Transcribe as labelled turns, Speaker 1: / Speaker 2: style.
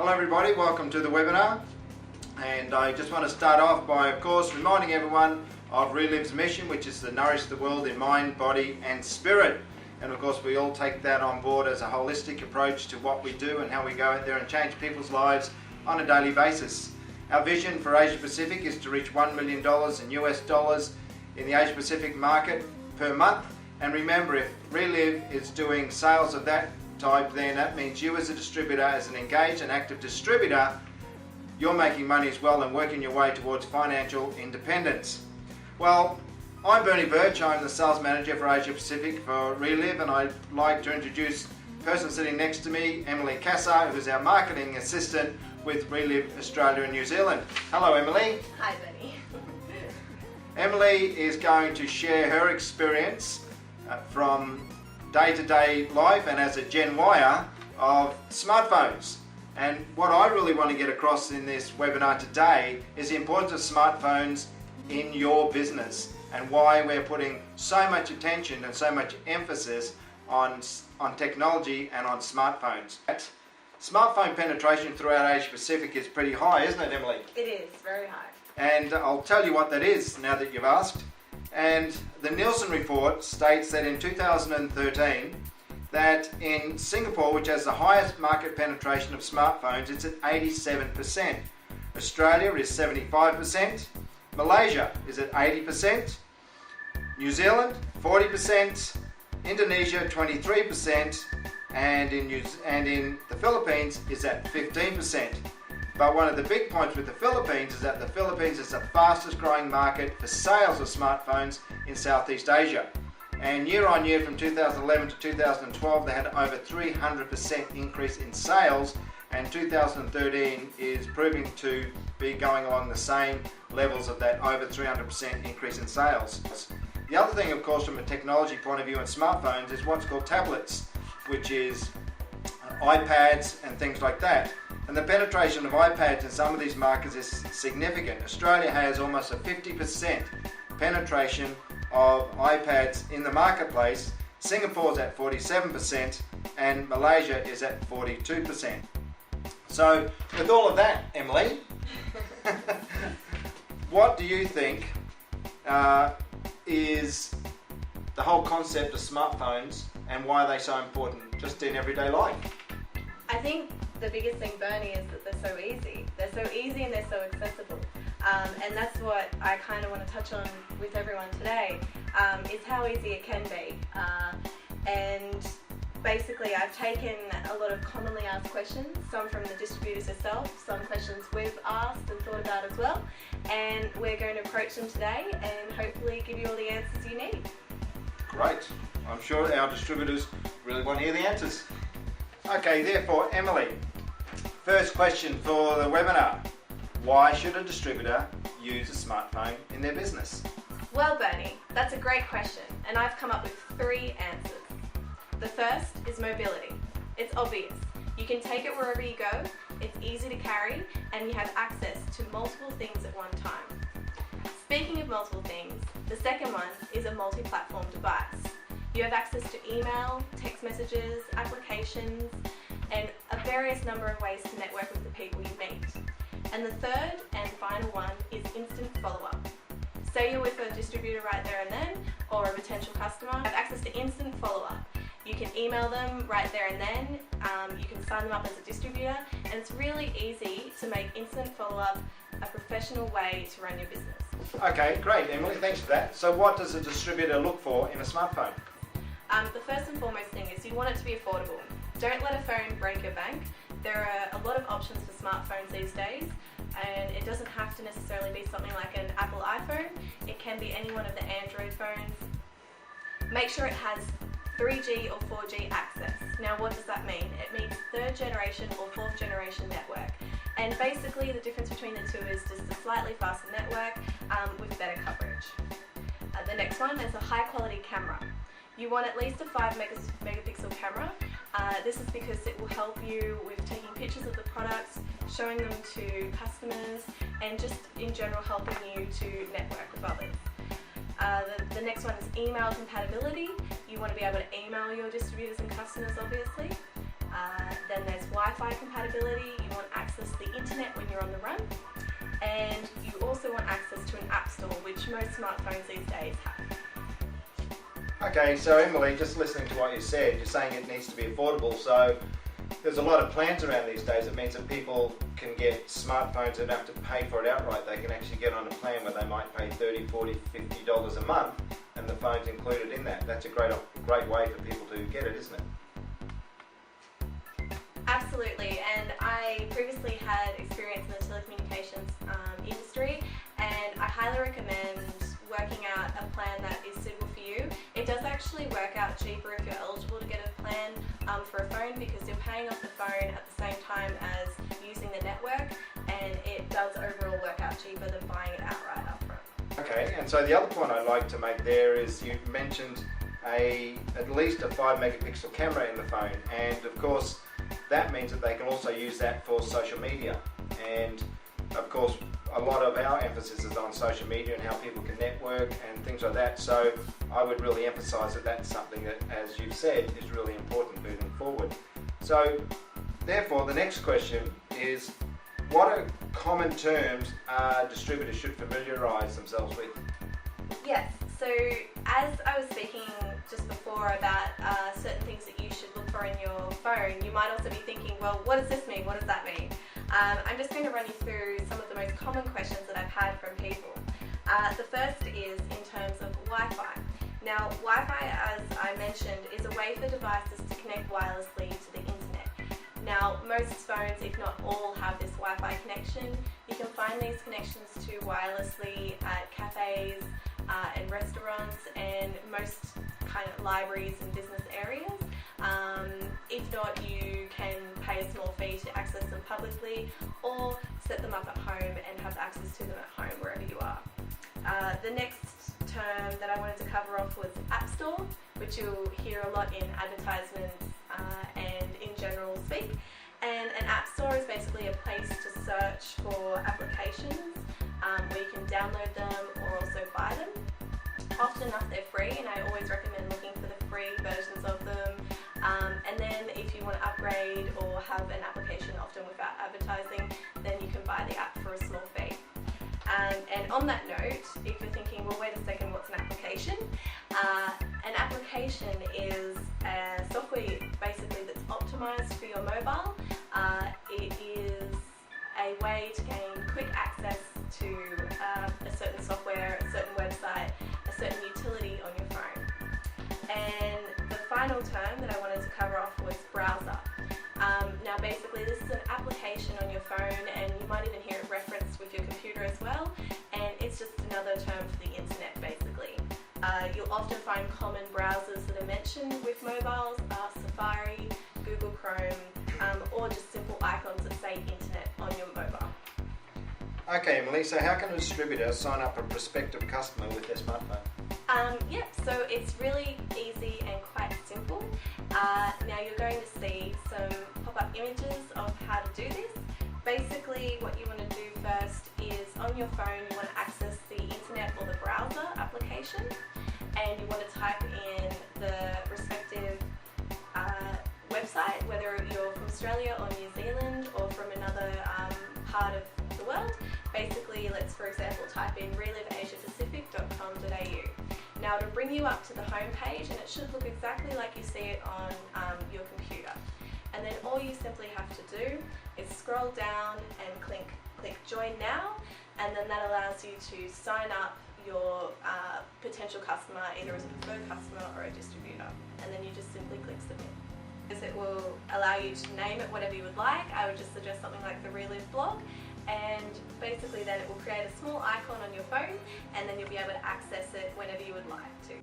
Speaker 1: Hello everybody, welcome to the webinar, and I just want to start off by of course reminding everyone of Reliv's mission, which is to nourish the world in mind, body and spirit. And of course we all take that on board as a holistic approach to what we do and how we go out there and change people's lives on a daily basis. Our vision for Asia Pacific is to reach $1 million in US dollars in the Asia Pacific market per month. And remember, if Reliv is doing sales of that type, then that means you as a distributor, as an engaged and active distributor, you're making money as well and working your way towards financial independence. Well, I'm Birch, I'm the sales manager for Asia Pacific for Reliv, and I'd like to introduce the person sitting next to me, Emily Cassar, who's our marketing assistant with Reliv Australia and New Zealand. Hello Emily.
Speaker 2: Hi Benny.
Speaker 1: Emily is going to share her experience from day-to-day life and as a Gen Yer of smartphones. And what I really want to get across in this webinar today is the importance of smartphones in your business and why we're putting so much attention and so much emphasis on technology and on smartphones. Smartphone penetration throughout Asia Pacific is pretty high, isn't it, Emily?
Speaker 2: It is, very high.
Speaker 1: And I'll tell you what that is now that you've asked. And the Nielsen report states that in 2013 that in Singapore, which has the highest market penetration of smartphones, it's at 87%. Australia is 75%. Malaysia is at 80%. New Zealand 40%. Indonesia 23%. And in the Philippines is at 15%. But one of the big points with the Philippines is that the Philippines is the fastest growing market for sales of smartphones in Southeast Asia. And year on year from 2011 to 2012 they had over 300% increase in sales, and 2013 is proving to be going along the same levels of that over 300% increase in sales. The other thing of course from a technology point of view in smartphones is what's called tablets, which is iPads and things like that. And the penetration of iPads in some of these markets is significant. Australia has almost a 50% penetration of iPads in the marketplace. Singapore's at 47% and Malaysia is at 42%. So with all of that, Emily, what do you think is the whole concept of smartphones and why are they so important just in everyday life?
Speaker 2: I think the biggest thing, Bernie, is that they're so easy. They're so easy and they're so accessible. And that's what I kind of want to touch on with everyone today, is how easy it can be. And basically I've taken a lot of commonly asked questions, some from the distributors herself, some questions we've asked and thought about as well, and we're going to approach them today and hopefully give you all the answers you need.
Speaker 1: Great. I'm sure our distributors really want to hear the answers. Okay, therefore, Emily, first question for the webinar. Why should a distributor use a smartphone in their business?
Speaker 2: Well, Bernie, that's a great question, and I've come up with 3 answers. The first is mobility. It's obvious. You can take it wherever you go, it's easy to carry, and you have access to multiple things at one time. Speaking of multiple things, the second one is a multi-platform device. You have access to email, text messages, applications, and a various number of ways to network with the people you meet. And the third and final one is instant follow-up. Say you're with a distributor right there and then, or a potential customer, you have access to instant follow-up. You can email them right there and then, you can sign them up as a distributor, and it's really easy to make instant follow-up a professional way to run your business.
Speaker 1: Okay, great Emily, thanks for that. So what does a distributor look for in a smartphone?
Speaker 2: The first and foremost thing is you want it to be affordable. Don't let a phone break your bank. There are a lot of options for smartphones these days, and it doesn't have to necessarily be something like an Apple iPhone. It can be any one of the Android phones. Make sure it has 3G or 4G access. Now what does that mean? It means 3rd generation or 4th generation network. And basically the difference between the two is just a slightly faster network with better coverage. The next one is a high quality camera. You want at least a 5 megapixel camera. This is because it will help you with taking pictures of the products, showing them to customers, and just in general helping you to network with others. The next one is email compatibility. You want to be able to email your distributors and customers, obviously. Then there's Wi-Fi compatibility. You want internet when you're on the run. And you also want access to an app store, which most smartphones these days have.
Speaker 1: Okay, so Emily, just listening to what you said, you're saying it needs to be affordable. So there's a lot of plans around these days. It means that people can get smartphones and don't have to pay for it outright. They can actually get on a plan where they might pay $30, $40, $50 a month, and the phone's included in that. That's a great way for people to get it, isn't it?
Speaker 2: Absolutely, and I previously had experience in the telecommunications industry, and I highly recommend working out a plan that is suitable for you. It does actually work out cheaper if you're eligible to get a plan for a phone, because you're paying off the phone at the same time as using the network, and it does overall work out cheaper than buying it outright upfront.
Speaker 1: Okay, and so the other point I'd like to make there is you mentioned at least a 5 megapixel camera in the phone, and of course that means that they can also use that for social media. And of course a lot of our emphasis is on social media and how people can network and things like that, so I would really emphasise that that's something that, as you've said, is really important moving forward. So therefore the next question is, what are common terms distributors should familiarise themselves with?
Speaker 2: Yes, so as I was speaking just before about certain things that you should look for in your phone, you might also be thinking, well, what does this mean? What does that mean? I'm just going to run you through some of the most common questions that I've had from people. The first is in terms of Wi-Fi. Now, Wi-Fi, as I mentioned, is a way for devices to connect wirelessly to the internet. Now, most phones, if not all, have this Wi-Fi connection. You can find these connections to wirelessly at cafes and restaurants and most kind of libraries and business areas. If not, you can pay a small fee to access them publicly, or set them up at home and have access to them at home wherever you are. The next term that I wanted to cover off was App Store, which you'll hear a lot in advertisements and in general speak. And an App Store is basically a place to search for applications where you can download them or also buy them. Often enough they're free, and I always recommend looking for the free versions of them. And then if you want to upgrade or have an application often without advertising, then you can buy the app for a small fee. And on that note, if you're thinking, well, wait a second, what's an application? An application is a software basically that's optimized for your mobile. It is a way to gain quick access to a certain software, a certain website, a certain utility on your phone. And the final term that I wanted to cover off was browser. Now basically this is an application on your phone, and you might even hear it referenced with your computer as well, and it's just another term for the internet basically. You'll often find common browsers that are mentioned with mobiles, Safari, Google Chrome, or just simple icons that say internet on your mobile.
Speaker 1: Okay, Emily, so how can a distributor sign up a prospective customer with their smartphone?
Speaker 2: So it's really easy and quite simple. Now you're going to see some pop-up images of how to do this. Basically what you want to do first is on your phone you want to access the internet or the browser application, and you want to type in the respective website, whether you're from Australia or New Zealand or from another part of the world. Basically, let's for example type in reliveasiapacific.com.au. Now it'll bring you up to the home page, and it should look exactly like you see it on your computer. And then all you simply have to do is scroll down and click Join Now, and then that allows you to sign up your potential customer either as a preferred customer or a distributor. And then you just simply click Submit. It will allow you to name it whatever you would like. I would just suggest something like the Relive blog, and basically then it will create a small icon on your phone, and then you'll be able to access it whenever you would like to.